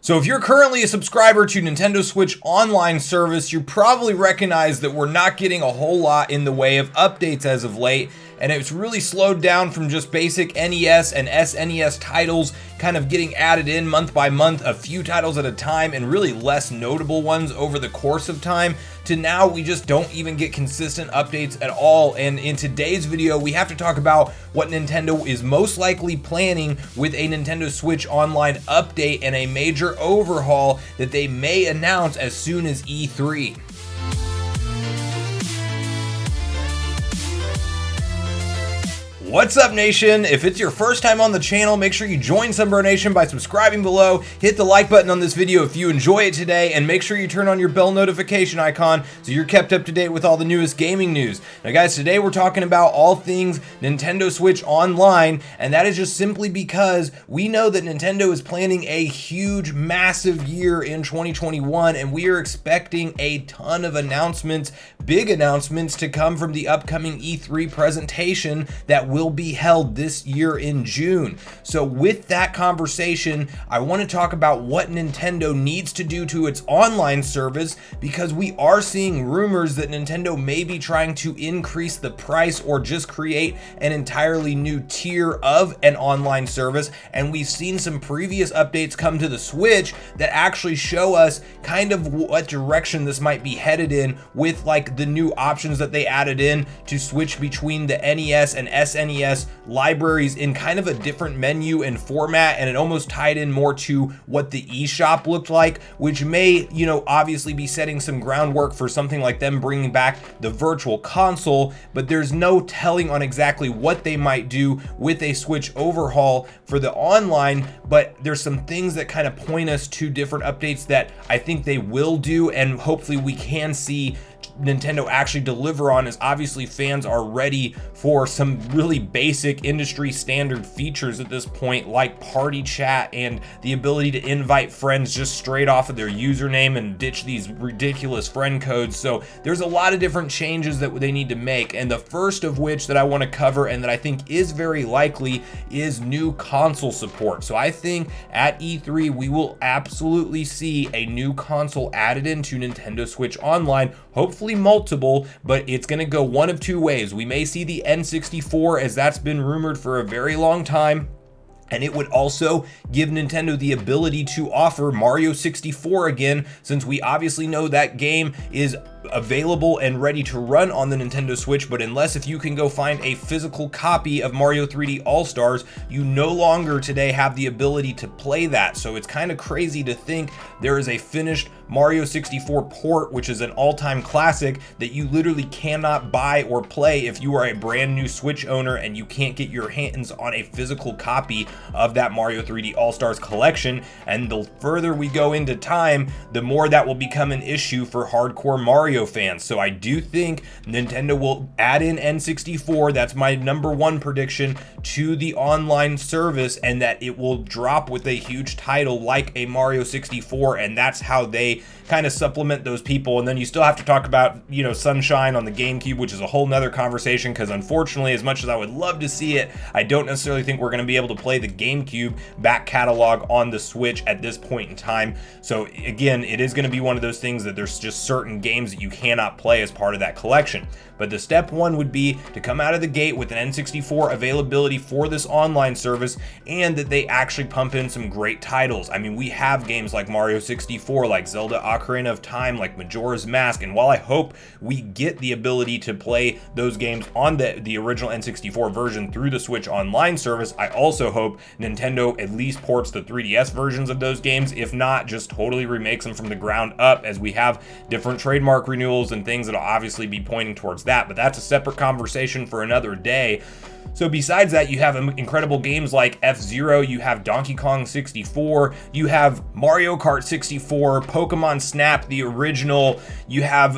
So if you're currently a subscriber to Nintendo Switch Online service, you probably recognize that we're not getting a whole lot in the way of updates as of late, and it's really slowed down from just basic NES and SNES titles kind of getting added in month by month, a few titles at a time, and really less notable ones over the course of time, to now we just don't even get consistent updates at all. And in today's video, we have to talk about what Nintendo is most likely planning with a Nintendo Switch Online update and a major overhaul that they may announce as soon as E3. What's up, Nation? If it's your first time on the channel, make sure you join Sunbro Nation by subscribing below, hit the like button on this video if you enjoy it today, and make sure you turn on your bell notification icon so you're kept up to date with all the newest gaming news. Now guys, today we're talking about all things Nintendo Switch Online, and that is just simply because we know that Nintendo is planning a huge, massive year in 2021, and we are expecting a ton of announcements, big announcements to come from the upcoming E3 presentation that will be held this year in June. So with that conversation, I want to talk about what Nintendo needs to do to its online service, because we are seeing rumors that Nintendo may be trying to increase the price or just create an entirely new tier of an online service. And we've seen some previous updates come to the Switch that actually show us kind of what direction this might be headed in, with like the new options that they added in to switch between the NES and SNES libraries in kind of a different menu and format, and it almost tied in more to what the eShop looked like, which may, obviously be setting some groundwork for something like them bringing back the virtual console, but there's no telling on exactly what they might do with a Switch overhaul for the online. But there's some things that kind of point us to different updates that I think they will do, and hopefully we can see Nintendo actually deliver on, as obviously fans are ready for some really basic industry standard features at this point, like party chat and the ability to invite friends just straight off of their username and ditch these ridiculous friend codes. So there's a lot of different changes that they need to make, and the first of which that I want to cover and that I think is very likely is new console support. So I think at E3 we will absolutely see a new console added into Nintendo Switch Online, hopefully multiple, but it's going to go one of two ways. We may see the N64, as that's been rumored for a very long time, and it would also give Nintendo the ability to offer Mario 64 again, since we obviously know that game is available and ready to run on the Nintendo Switch, but unless if you can go find a physical copy of Mario 3D All-Stars, you no longer today have the ability to play that. So it's kind of crazy to think there is a finished Mario 64 port, which is an all-time classic, that you literally cannot buy or play if you are a brand new Switch owner and you can't get your hands on a physical copy of that Mario 3D All-Stars collection. And the further we go into time, the more that will become an issue for hardcore Mario fans. So I do think Nintendo will add in N64, that's my number one prediction, to the online service, and that it will drop with a huge title like a Mario 64, and that's how they kind of supplement those people. And then you still have to talk about, Sunshine on the GameCube, which is a whole nother conversation, because unfortunately, as much as I would love to see it, I don't necessarily think we're going to be able to play the GameCube back catalog on the Switch at this point in time. So again, it is going to be one of those things that there's just certain games that you cannot play as part of that collection. But the step one would be to come out of the gate with an N64 availability for this online service, and that they actually pump in some great titles. I mean, we have games like Mario 64, like Zelda Ocarina of Time, like Majora's Mask, and while I hope we get the ability to play those games on the original N64 version through the Switch Online service, I also hope Nintendo at least ports the 3DS versions of those games, if not just totally remakes them from the ground up, as we have different trademark renewals and things that'll obviously be pointing towards that, but that's a separate conversation for another day. So besides that, you have incredible games like F-Zero, you have Donkey Kong 64, you have Mario Kart 64, Pokemon Snap, the original, you have,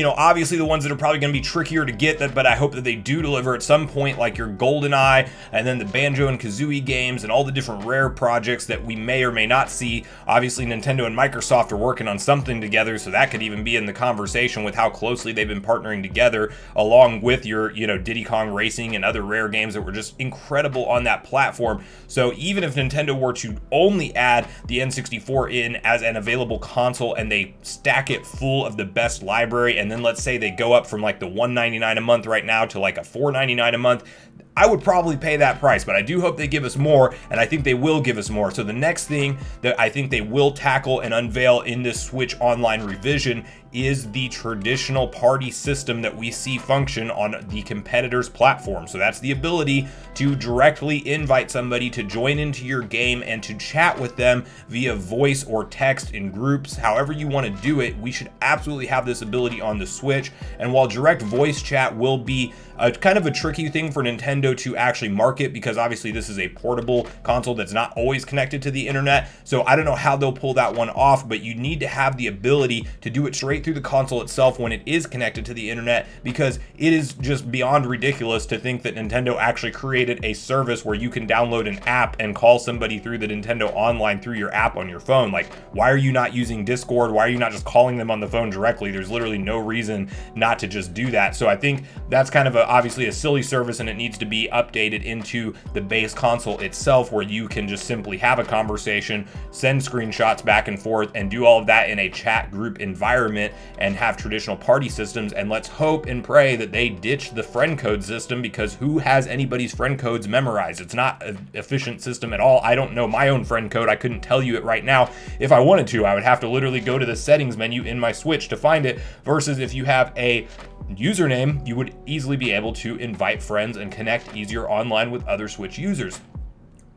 obviously the ones that are probably going to be trickier to get, but I hope that they do deliver at some point, like your GoldenEye, and then the Banjo and Kazooie games, and all the different Rare projects that we may or may not see. Obviously, Nintendo and Microsoft are working on something together, so that could even be in the conversation with how closely they've been partnering together, along with your, Diddy Kong Racing and other Rare games that were just incredible on that platform. So even if Nintendo were to only add the N64 in as an available console and they stack it full of the best library, and then let's say they go up from like the $199 a month right now to like a $499 a month, I would probably pay that price, but I do hope they give us more, and I think they will give us more. So the next thing that I think they will tackle and unveil in this Switch Online revision is the traditional party system that we see function on the competitor's platform. So that's the ability to directly invite somebody to join into your game and to chat with them via voice or text in groups. However you want to do it, we should absolutely have this ability on the Switch. And while direct voice chat will be a kind of a tricky thing for Nintendo to actually market, because obviously this is a portable console that's not always connected to the internet, so I don't know how they'll pull that one off, but you need to have the ability to do it straight through the console itself when it is connected to the internet, because it is just beyond ridiculous to think that Nintendo actually created a service where you can download an app and call somebody through the Nintendo Online through your app on your phone. Like, why are you not using Discord? Why are you not just calling them on the phone directly? There's literally no reason not to just do that. So I think that's kind of obviously a silly service, and it needs to be updated into the base console itself, where you can just simply have a conversation, send screenshots back and forth, and do all of that in a chat group environment and have traditional party systems. And let's hope and pray that they ditch the friend code system, because who has anybody's friend codes memorized? It's not an efficient system at all. I don't know my own friend code. I couldn't tell you it right now. If I wanted to, I would have to literally go to the settings menu in my Switch to find it, versus if you have a username, you would easily be able to invite friends and connect easier online with other Switch users.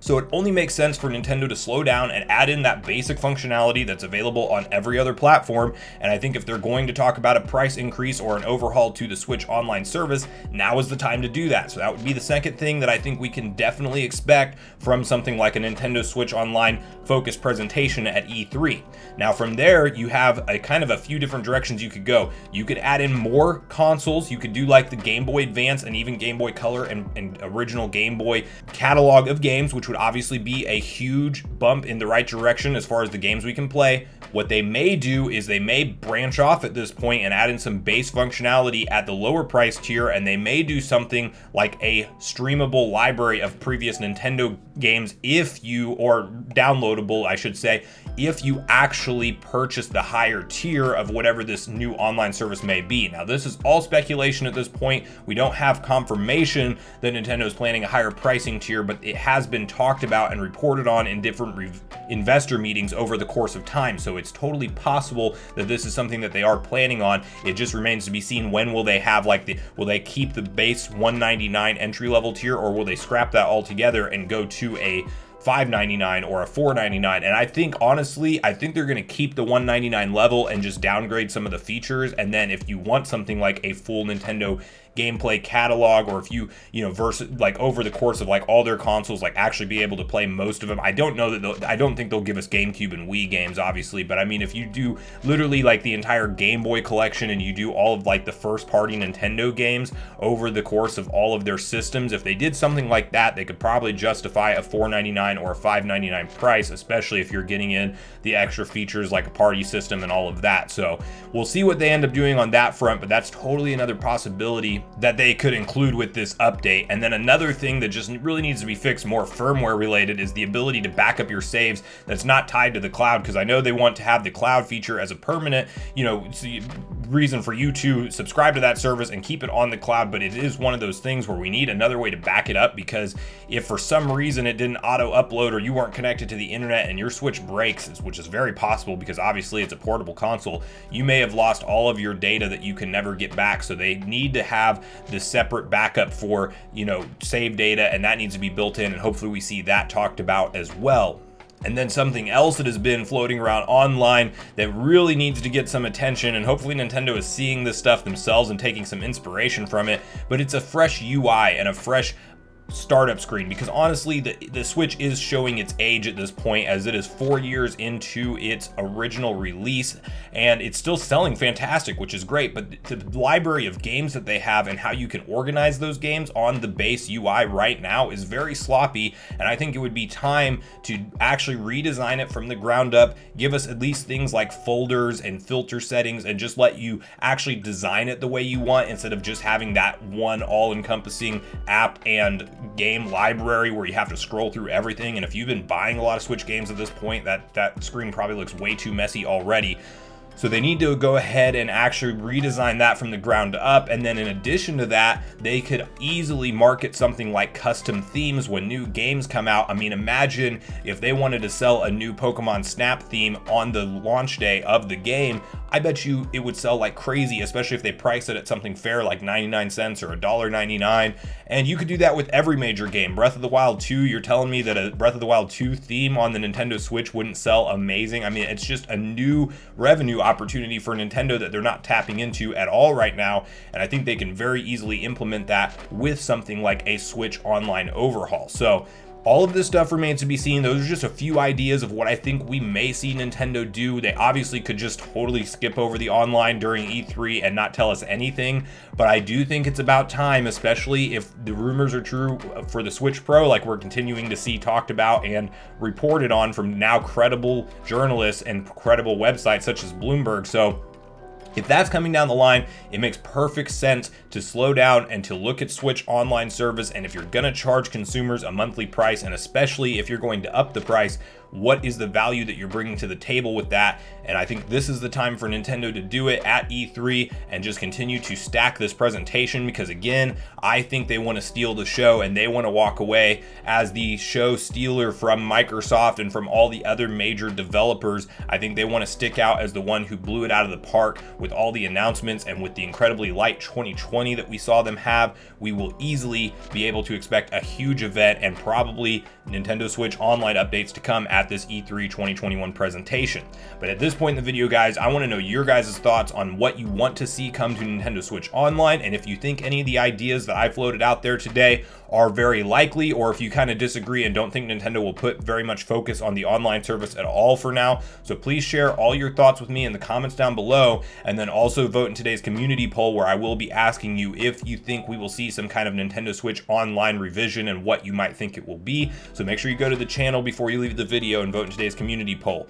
So it only makes sense for Nintendo to slow down and add in that basic functionality that's available on every other platform. And I think if they're going to talk about a price increase or an overhaul to the Switch Online service, now is the time to do that. So that would be the second thing that I think we can definitely expect from something like a Nintendo Switch Online focused presentation at E3. Now from there, you have a kind of a few different directions you could go. You could add in more consoles. You could do like the Game Boy Advance and even Game Boy Color and original Game Boy catalog of games, which would obviously be a huge bump in the right direction as far as the games we can play. What they may do is they may branch off at this point and add in some base functionality at the lower price tier, and they may do something like a streamable library of previous Nintendo games or downloadable, I should say, if you actually purchase the higher tier of whatever this new online service may be. Now, this is all speculation at this point. We don't have confirmation that Nintendo is planning a higher pricing tier, but it has been talked about and reported on in different investor meetings over the course of time. So it's totally possible that this is something that they are planning on. It just remains to be seen, when will they have will they keep the base $199 entry level tier, or will they scrap that altogether and go to a $599 or a $499? And I think, honestly, they're going to keep the $199 level and just downgrade some of the features. And then if you want something like a full Nintendo gameplay catalog, or if you versus like over the course of like all their consoles, like actually be able to play most of them. I don't think they'll give us GameCube and Wii games, obviously, but I mean, if you do literally like the entire Game Boy collection and you do all of like the first party Nintendo games over the course of all of their systems, if they did something like that, they could probably justify a $499 or a $599 price, especially if you're getting in the extra features like a party system and all of that. So we'll see what they end up doing on that front, but that's totally another possibility that they could include with this update. And then another thing that just really needs to be fixed, more firmware related, is the ability to back up your saves that's not tied to the cloud, because I know they want to have the cloud feature as a permanent, reason for you to subscribe to that service and keep it on the cloud, but it is one of those things where we need another way to back it up, because if for some reason it didn't auto upload or you weren't connected to the internet and your Switch breaks, which is very possible because obviously it's a portable console, you may have lost all of your data that you can never get back. So they need to have the separate backup for save data, and that needs to be built in, and hopefully we see that talked about as well. And then something else that has been floating around online that really needs to get some attention, and hopefully Nintendo is seeing this stuff themselves and taking some inspiration from it, but it's a fresh UI and a fresh startup screen, because honestly the Switch is showing its age at this point, as it is 4 years into its original release, and it's still selling fantastic, which is great. But the library of games that they have and how you can organize those games on the base UI right now is very sloppy, and I think it would be time to actually redesign it from the ground up, give us at least things like folders and filter settings, and just let you actually design it the way you want, instead of just having that one all-encompassing app and game library where you have to scroll through everything. And if you've been buying a lot of Switch games at this point, that screen probably looks way too messy already. So they need to go ahead and actually redesign that from the ground up. And then in addition to that, they could easily market something like custom themes when new games come out. I mean, imagine if they wanted to sell a new Pokemon Snap theme on the launch day of the game. I bet you it would sell like crazy, especially if they price it at something fair like 99 cents or $1.99. And you could do that with every major game. Breath of the Wild 2, you're telling me that a Breath of the Wild 2 theme on the Nintendo Switch wouldn't sell amazing? I mean, it's just a new revenue opportunity for Nintendo that they're not tapping into at all right now. And I think they can very easily implement that with something like a Switch Online overhaul. So all of this stuff remains to be seen. Those are just a few ideas of what I think we may see Nintendo do. They obviously could just totally skip over the online during E3 and not tell us anything, but I do think it's about time, especially if the rumors are true for the Switch Pro, like we're continuing to see talked about and reported on from now credible journalists and credible websites such as Bloomberg. So if that's coming down the line, it makes perfect sense to slow down and to look at Switch Online service. And if you're going to charge consumers a monthly price, and especially if you're going to up the price, what is the value that you're bringing to the table with that? And I think this is the time for Nintendo to do it at E3 and just continue to stack this presentation, because again, I think they want to steal the show and they want to walk away as the show stealer from Microsoft and from all the other major developers. I think they want to stick out as the one who blew it out of the park with all the announcements, and with the incredibly light 2020 that we saw them have. We will easily be able to expect a huge event and probably Nintendo Switch Online updates to come at this E3 2021 presentation. But at this point in the video, guys, I want to know your guys' thoughts on what you want to see come to Nintendo Switch Online, and if you think any of the ideas that I floated out there today are very likely, or if you kind of disagree and don't think Nintendo will put very much focus on the online service at all for now. So please share all your thoughts with me in the comments down below, and then also vote in today's community poll, where I will be asking you if you think we will see some kind of Nintendo Switch Online revision and what you might think it will be. So make sure you go to the channel before you leave the video and vote in today's community poll.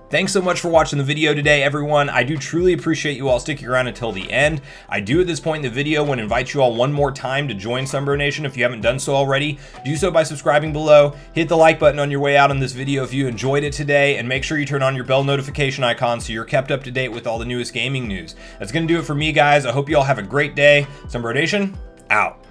Thanks so much for watching the video today, everyone. I do truly appreciate you all sticking around until the end. I do at this point in the video want to invite you all one more time to join Sunbro Nation if you haven't done so already. Do so by subscribing below, hit the like button on your way out on this video if you enjoyed it today, and make sure you turn on your bell notification icon so you're kept up to date with all the newest gaming news. That's going to do it for me, guys. I hope you all have a great day. Sunbro Nation, out.